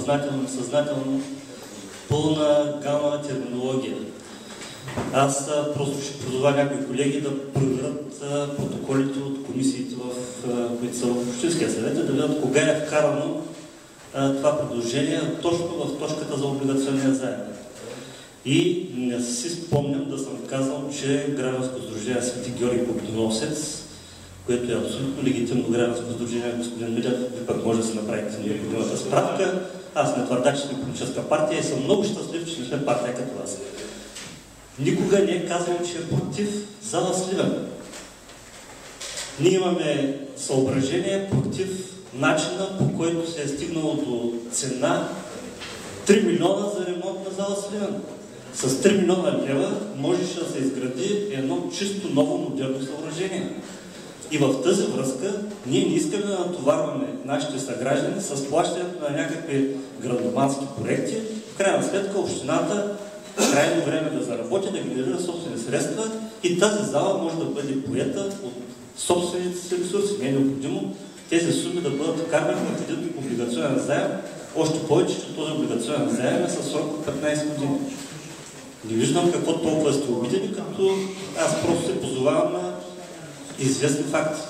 съзнателно, несъзнателно, пълна гама терминология. Аз просто ще призова някои колеги да проверят протоколите от комисиите, които са в Общинския съвет, да видят кога е вкарано това предложение точно в точката за облигационния заем. И не си спомням да съм казал, че гражданско сдружение Свети Георги Победоносец, което е абсолютно легитимно гражданско сдружение, господин Милев, ви пък може да се направите необходимата справка. Аз не твърда, че сме политическа партия и съм много щастлив, че не сме партия като вас. Никога не е казал, че е против зала Сливен. Ние имаме съображение против начина, по който се е стигнало до цена 3 милиона за ремонт на зала Сливен. С 3 милиона лева можеше да се изгради едно чисто ново модерно съоръжение. И в тази връзка ние не искаме да натоварваме нашите съграждани с плащането на някакви грандомански проекти. В крайна сметка общината крайно време да заработи, да генерира собствени средства и тази зала може да бъде поета от собствените си ресурси. Не е необходимо тези суми да бъдат вкарвани в един облигационен заем, още повече, че този облигационен заем е със срок от 15 години. Не виждам какво толкова сте обидени, като аз просто се позовавам на известни факти.